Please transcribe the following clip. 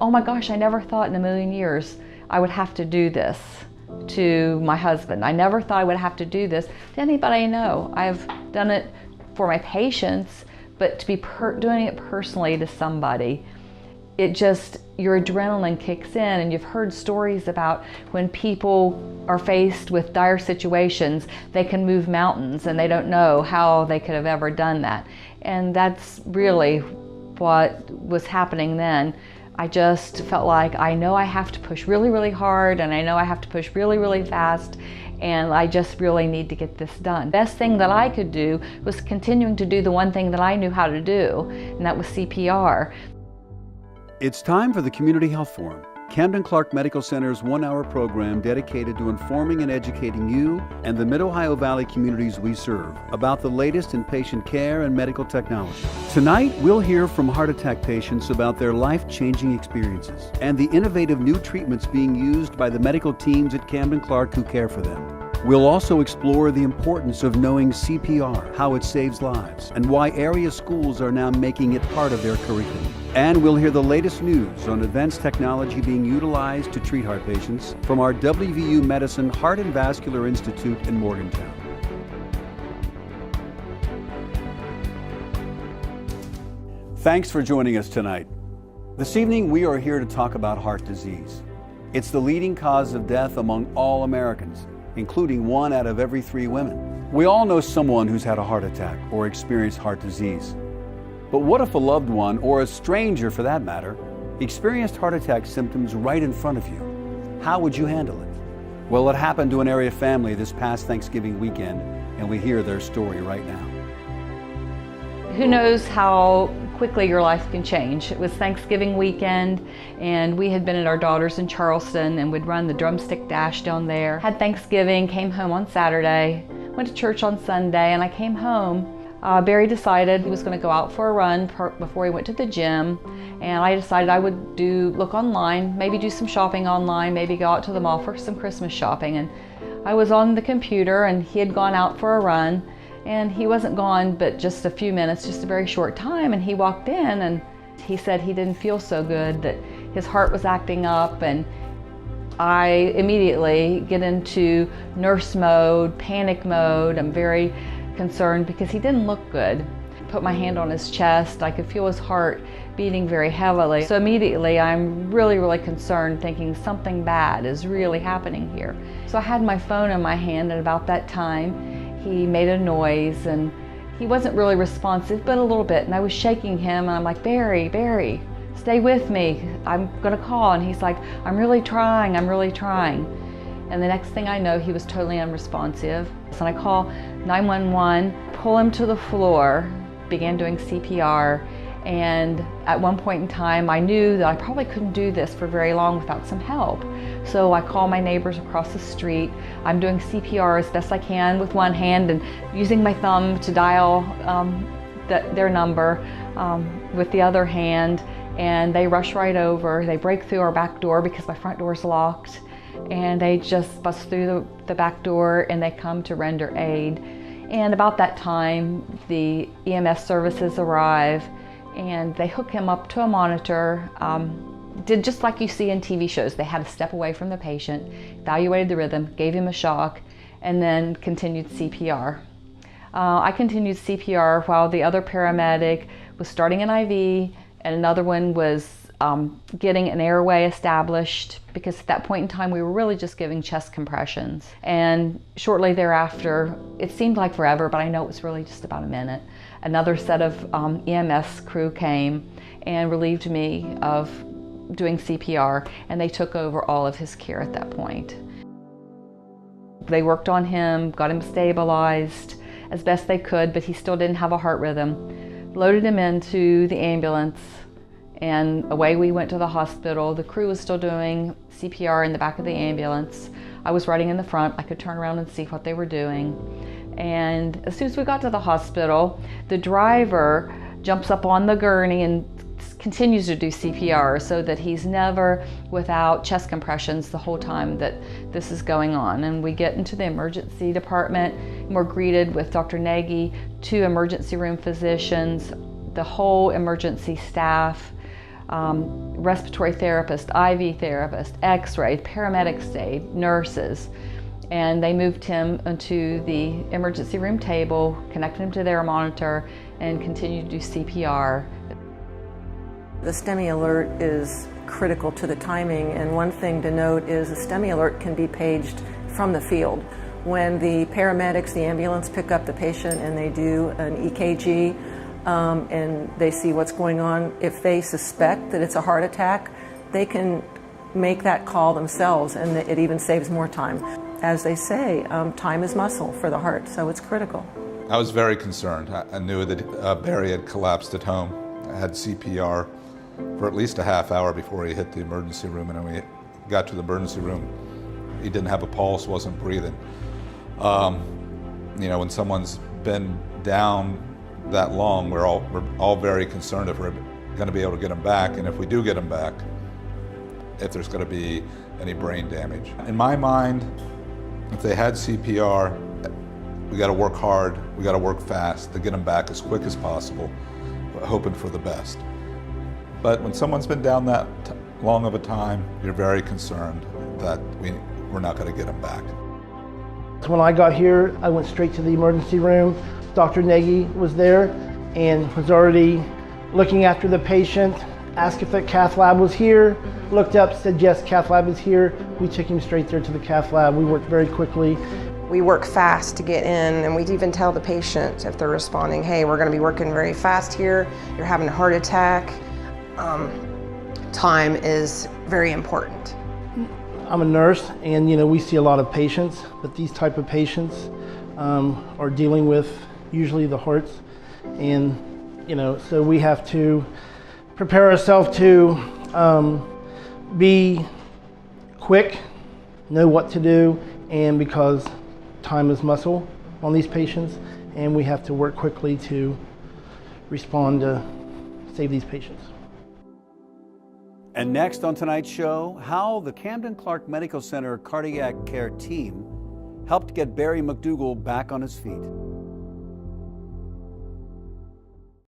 oh my gosh, I never thought in a million years I would have to do this to my husband. I never thought I would have to do this to anybody I know. I've done it for my patients, but to be doing it personally to somebody, it just, your adrenaline kicks in, and you've heard stories about when people are faced with dire situations, they can move mountains and they don't know how they could have ever done that. And that's really what was happening then. I just felt like I know I have to push really, really hard, and I know I have to push really, really fast, and I just really need to get this done. The best thing that I could do was continuing to do the one thing that I knew how to do, and that was CPR. It's time for the Community Health Forum, Camden-Clark Medical Center's one-hour program dedicated to informing and educating you and the Mid-Ohio Valley communities we serve about the latest in patient care and medical technology. Tonight, we'll hear from heart attack patients about their life-changing experiences and the innovative new treatments being used by the medical teams at Camden-Clark who care for them. We'll also explore the importance of knowing CPR, how it saves lives, and why area schools are now making it part of their curriculum. And we'll hear the latest news on advanced technology being utilized to treat heart patients from our WVU Medicine Heart and Vascular Institute in Morgantown. Thanks for joining us tonight. This evening, we are here to talk about heart disease. It's the leading cause of death among all Americans, including 1 out of every 3 women. We all know someone who's had a heart attack or experienced heart disease. But what if a loved one, or a stranger for that matter, experienced heart attack symptoms right in front of you? How would you handle it? Well, it happened to an area family this past Thanksgiving weekend, and we hear their story right now. Who knows how quickly your life can change. It was Thanksgiving weekend, and we had been at our daughter's in Charleston, and we'd run the drumstick dash down there. Had Thanksgiving, came home on Saturday, went to church on Sunday, and I came home. Barry decided he was going to go out for a run before he went to the gym, and I decided I would look online, maybe do some shopping online, maybe go out to the mall for some Christmas shopping. And I was on the computer, and he had gone out for a run, and he wasn't gone but just a few minutes, just a very short time, and he walked in and he said he didn't feel so good, that his heart was acting up, and I immediately get into nurse mode, panic mode. I'm very concerned because he didn't look good. Put my hand on his chest. I could feel his heart beating very heavily. So immediately I'm really, really concerned, thinking something bad is really happening here. So I had my phone in my hand, and about that time he made a noise, and he wasn't really responsive, but a little bit. And I was shaking him, and I'm like, Barry, stay with me. I'm gonna call. And he's like, I'm really trying. And the next thing I know, he was totally unresponsive. So I call 911, pull him to the floor, began doing CPR, and at one point in time, I knew that I probably couldn't do this for very long without some help. So I call my neighbors across the street. I'm doing CPR as best I can with one hand and using my thumb to dial their number with the other hand, and they rush right over. They break through our back door because my front door is locked, and they just bust through the back door, and they come to render aid. And about that time, the EMS services arrive, and they hook him up to a monitor. Did just like you see in TV shows. They had to step away from the patient, evaluated the rhythm, gave him a shock, and then continued CPR. I continued CPR while the other paramedic was starting an IV, and another one was getting an airway established, because at that point in time we were really just giving chest compressions. And shortly thereafter, it seemed like forever, but I know it was really just about a minute, another set of EMS crew came and relieved me of doing CPR, and they took over all of his care at that point. They worked on him, got him stabilized as best they could, but he still didn't have a heart rhythm. Loaded him into the ambulance, and away we went to the hospital. The crew was still doing CPR in the back of the ambulance. I was riding in the front. I could turn around and see what they were doing. And as soon as we got to the hospital, the driver jumps up on the gurney and continues to do CPR, so that he's never without chest compressions the whole time that this is going on. And we get into the emergency department, and we're greeted with Dr. Nagy, 2 emergency room physicians, the whole emergency staff. respiratory therapist, IV therapist, x-ray, paramedics stayed, nurses. And they moved him onto the emergency room table, connected him to their monitor, and continued to do CPR. The STEMI alert is critical to the timing, and one thing to note is a STEMI alert can be paged from the field. When the paramedics, the ambulance pick up the patient and they do an EKG and they see what's going on, if they suspect that it's a heart attack, they can make that call themselves, and it even saves more time. As they say, time is muscle for the heart, so it's critical. I was very concerned. I knew that Barry had collapsed at home. I had CPR for at least a half hour before he hit the emergency room, and when we got to the emergency room, he didn't have a pulse, wasn't breathing. You know, when someone's been down that long, we're all very concerned if we're going to be able to get him back, and if we do get him back, if there's going to be any brain damage. In my mind, if they had CPR, we got to work hard, we got to work fast to get them back as quick as possible, hoping for the best. But when someone's been down that long of a time, you're very concerned that we're not going to get them back. When I got here, I went straight to the emergency room. Dr. Nagy was there and was already looking after the patient, asked if the cath lab was here, looked up, said yes, cath lab is here. We took him straight there to the cath lab. We worked very quickly. We work fast to get in, and we even tell the patient if they're responding, hey, we're going to be working very fast here, you're having a heart attack. Time is very important. I'm a nurse, and we see a lot of patients, but these type of patients are dealing with usually the hearts, and so we have to prepare ourselves to be quick, know what to do, and because time is muscle on these patients, and we have to work quickly to respond to save these patients. And next on tonight's show, how the Camden-Clark Medical Center Cardiac Care team helped get Barry McDougal back on his feet.